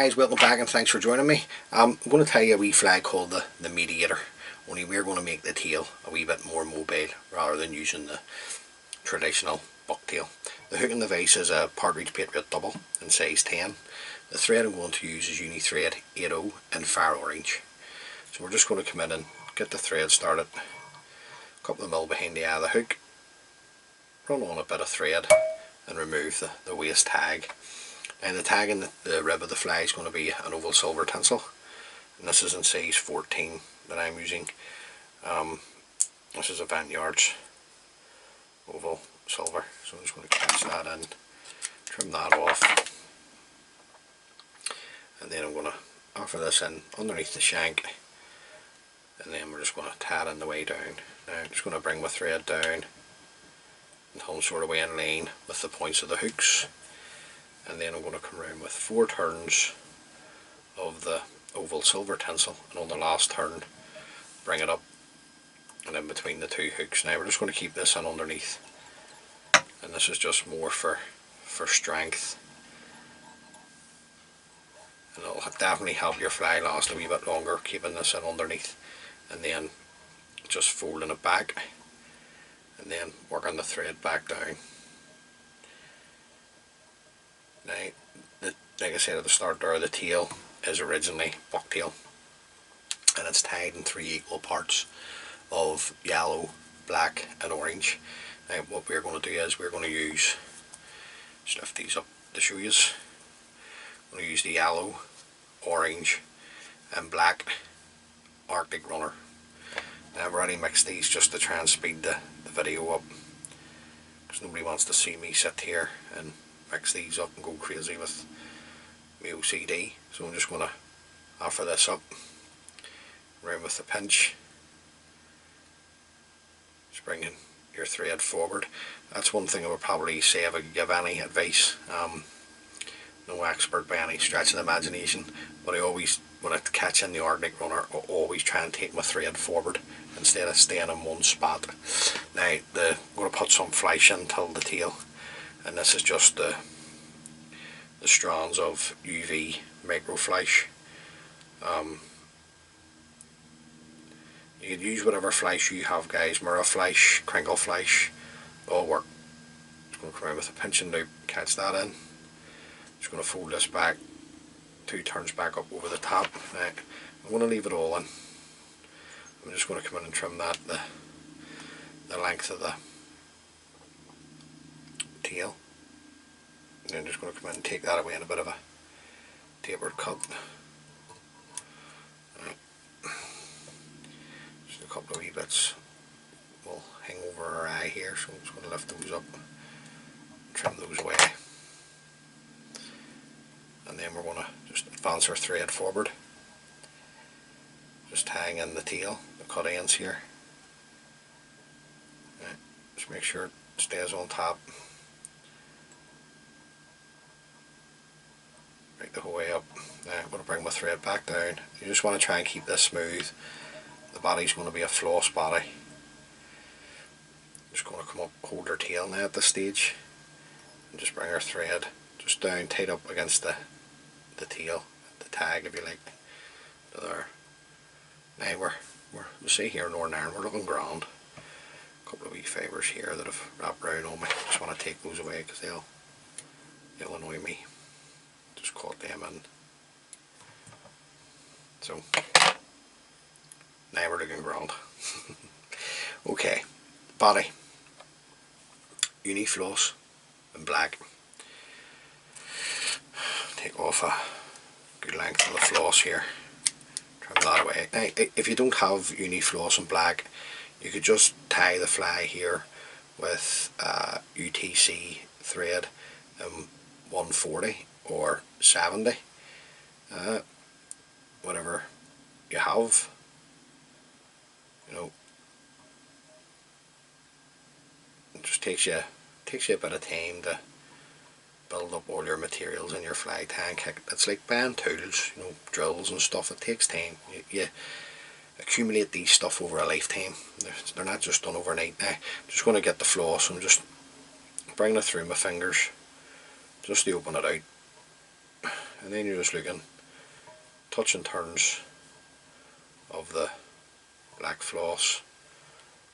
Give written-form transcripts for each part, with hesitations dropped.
guys, welcome back and thanks for joining me. I'm going to tell you a wee fly called the Mediator, only we're going to make the tail a wee bit more mobile rather than using the traditional bucktail. The hook in the vise is a Partridge Patriot double in size 10. The thread I'm going to use is Uni thread 80 in fire orange. So we're just going to come in and get the thread started, a couple of mil behind the eye of the hook, run on a bit of thread and remove the waist tag. And the tag in the rib of the fly is going to be an oval silver tinsel, and this is in size 14 that I'm using. This is a Vineyards oval silver, so I'm just going to catch that in, trim that off, and then I'm going to offer this in underneath the shank, and then we're just going to tie it in the way down. Now I'm just going to bring my thread down until I'm sort of way in line with the points of the hooks. And then I'm going to come around with 4 turns of the oval silver tinsel, and on the last turn bring it up and in between the 2 hooks. Now we're just going to keep this in underneath, and this is just more for strength, and it'll definitely help your fly last a wee bit longer keeping this in underneath, and then just folding it back and then working the thread back down. Now, like I said at the start there, the tail is originally bucktail, and it's tied in 3 equal parts of yellow, black and orange. Now what we're going to do is we're going to use, just lift these up to show you, I'm going to use the yellow, orange and black Arctic runner. Now I've already mixed these just to try and speed the video up, because nobody wants to see me sit here and mix these up and go crazy with my OCD. So I'm just going to offer this up around with the pinch, just bringing your thread forward. That's one thing I would probably say if I could give any advice. No expert by any stretch of the imagination, but I always, when I catch in the Arctic runner, I always try and take my thread forward instead of staying in one spot. Now I'm going to put some flash in till the tail, and this is just the strands of UV micro flash. You could use whatever flash you have, guys. Mirror flash, crinkle flash, all work. Just going to come around with a pinching loop, catch that in. Just going to fold this back 2 turns back up over the top. Now I'm going to leave it all in. I'm just going to come in and trim that the length of the tail. And I'm just going to come in and take that away in a bit of a tapered cut. Right. Just a couple of wee bits will hang over our eye here, so I'm just going to lift those up, trim those away, and then we're going to just advance our thread forward, just tying in the tail, the cut ends here. Right. Just make sure it stays on top. The whole way up. Now I'm going to bring my thread back down. You just want to try and keep this smooth. The body's going to be a floss body. Just going to come up, hold our tail now at this stage, and just bring our thread just down, tight up against the tail, the tag if you like, to there. Now we'll see here in Northern Ireland, we're looking grand. A couple of wee fibres here that have wrapped around on me. Just want to take those away because they'll annoy me. Just caught them in. So now we're looking grand. Okay, body, Uni Floss in black. Take off a good length of the floss here, trim that away. Now if you don't have Uni Floss in black, you could just tie the fly here with UTC thread 140 or 70, whatever you have, you know. It just takes you a bit of time to build up all your materials in your fly tank. It's like buying tools, you know, drills and stuff. It takes time. You accumulate these stuff over a lifetime. They're not just done overnight. Now I'm just going to get the floss and just bring it through my fingers just to open it out, and then you're just looking touch and turns of the black floss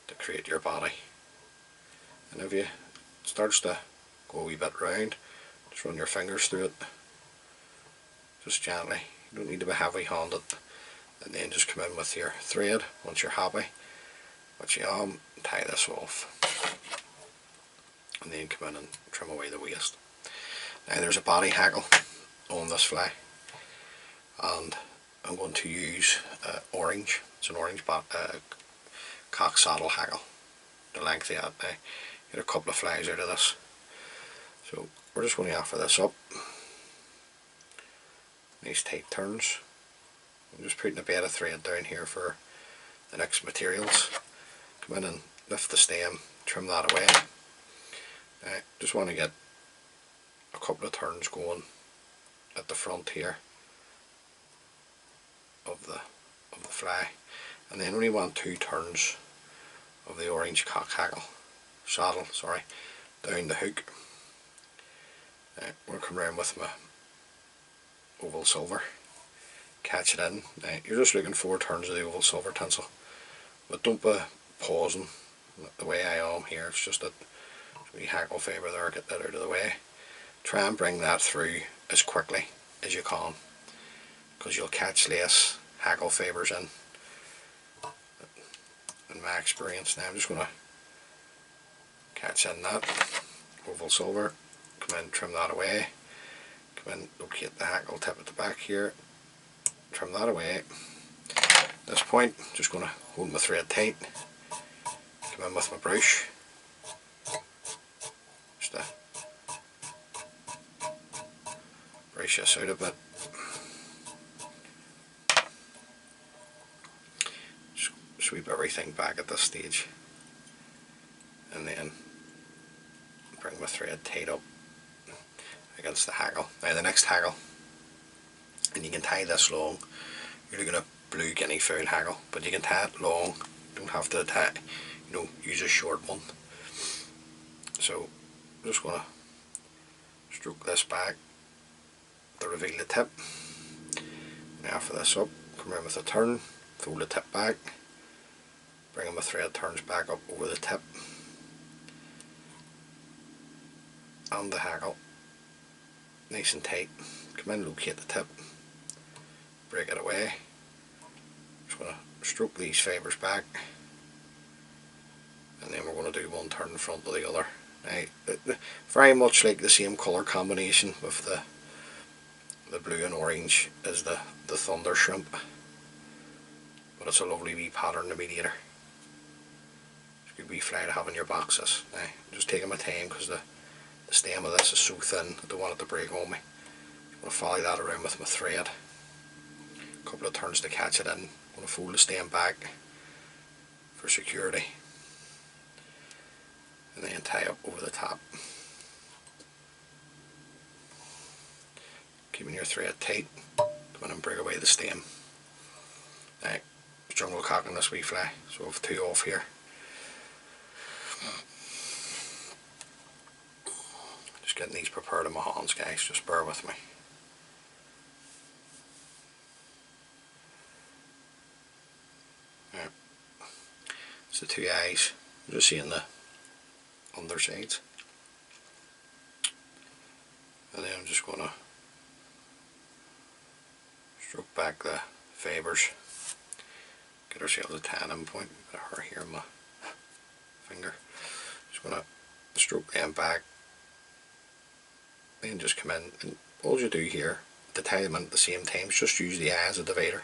to create your body. And if it starts to go a wee bit round, just run your fingers through it, just gently. You don't need to be heavy handed. And then just come in with your thread once you're happy. But you tie this off, and then come in and trim away the waste. Now there's a body hackle on this fly, and I'm going to use orange. It's an orange cock saddle hackle. The length of that. Now get a couple of flies out of this. So we're just going to offer this up. Nice tight turns. I'm just putting a bit of thread down here for the next materials. Come in and lift the stem, trim that away. Just want to get a couple of turns going at the front here of the fly, and then only want 2 turns of the orange saddle, down the hook. I'm going to come around with my oval silver, catch it in. Now you're just looking 4 turns of the oval silver tinsel, but don't be pausing the way I am here. It's just that we hackle fibre there, get that out of the way. Try and bring that through as quickly as you can, because you'll catch less hackle fibres in my experience. Now I'm just going to catch in that oval silver, come in, trim that away, come in, locate the hackle tip at the back here, trim that away. At this point, just going to hold my thread tight, come in with my brush, just to brush this out a bit. Just sweep everything back at this stage, and then bring my thread tight up against the hackle. Now the next hackle, and you can tie this long, you're looking at blue Guinea fowl hackle, but you can tie it long, you don't have to tie, use a short one. So I'm just going to stroke this back to reveal the tip. Now after this up, come around with a turn, fold the tip back, bring my thread turns back up over the tip and the hackle, nice and tight. Come in, locate the tip, break it away. Just going to stroke these fibres back, and then we're going to do one turn in front of the other. Now, very much like the same colour combination with the blue and orange as the thunder shrimp, but it's a lovely wee pattern, the Mediator. It's a good wee fly to have in your boxes. Now, I'm just taking my time because the stem of this is so thin, I don't want it to break on me. I'm going to follow that around with my thread, a couple of turns to catch it in. I'm going to fold the stem back for security, and then tie up over the top, keeping your thread tight. Come in and break away the stem. Now, jungle cock on this wee fly, so I have 2 off here. Just getting these prepared in my hands, guys, just bear with me. Right. It's the 2 eyes, I'm just seeing the undersides, and then I'm just going to stroke back the fibres, get ourselves a tanning point. A bit of hair here on my finger. Just going to stroke them back, then just come in, and all you do here to tie them in at the same time is just use the eye as a divider.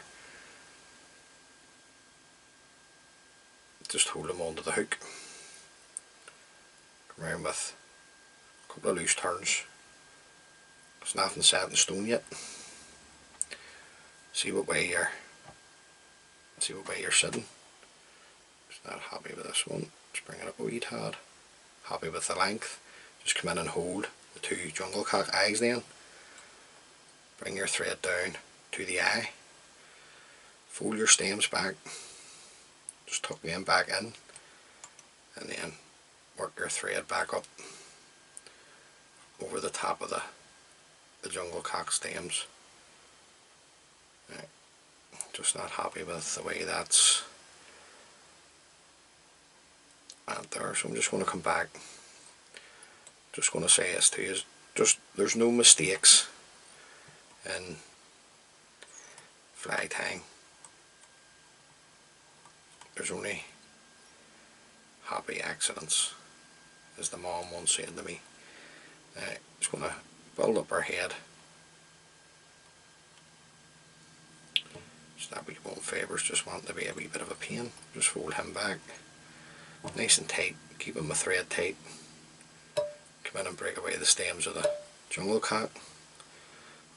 Just hold them onto the hook, come around with a couple of loose turns. There's nothing set in stone yet. See what way you're sitting. Just not happy with this one, just bring it up a wee tad. Happy with the length, just come in and hold the 2 jungle cock eyes, then bring your thread down to the eye, fold your stems back, just tuck them back in, and then work your thread back up over the top of the jungle cock stems Right. Just not happy with the way that's out there, so I'm just going to come back. Just going to say this to you, just there's no mistakes in fly tying. There's only happy accidents, as the mom once said to me. Just going to build up her head. Just that wee bone fibres just want to be a wee bit of a pain. Just fold him back, nice and tight, keeping my thread tight. Come in and break away the stems of the jungle cat.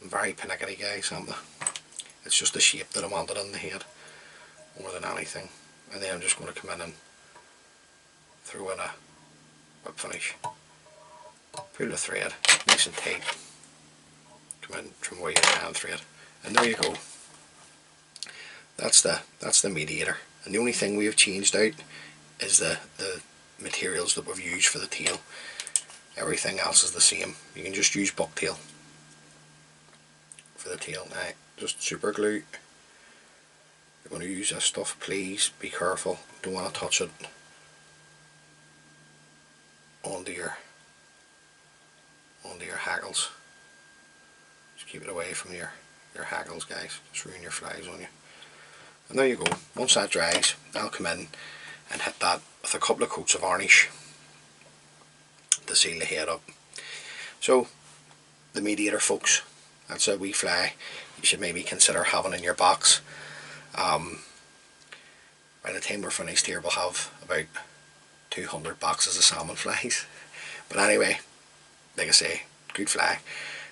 I'm very panicky, guys, aren't I? It's just the shape that I wanted in the head more than anything. And then I'm just going to come in and throw in a whip finish. Pull the thread nice and tight. Come in, trim away your hand thread, and there you go. That's the Mediator. And the only thing we have changed out is the materials that we've used for the tail. Everything else is the same. You can just use bucktail for the tail. Now, just super glue. You're going to use this stuff, please be careful. Don't want to touch it onto your hackles. Just keep it away from your hackles, guys. Just ruin your flies on you. And there you go. Once that dries, I'll come in and hit that with a couple of coats of varnish to seal the head up. So, the Mediator, folks, that's a wee fly you should maybe consider having in your box. By the time we're finished here, we'll have about 200 boxes of salmon flies. But anyway, like I say, good fly.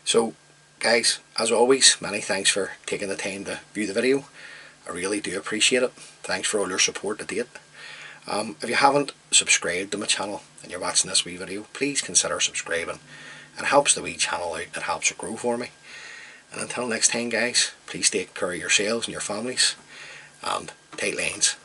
So guys, as always, many thanks for taking the time to view the video. I really do appreciate it. Thanks for all your support to date. If you haven't subscribed to my channel and you're watching this wee video, please consider subscribing. It helps the wee channel out, it helps it grow for me. And until next time, guys, please take care of yourselves and your families, and tight lines.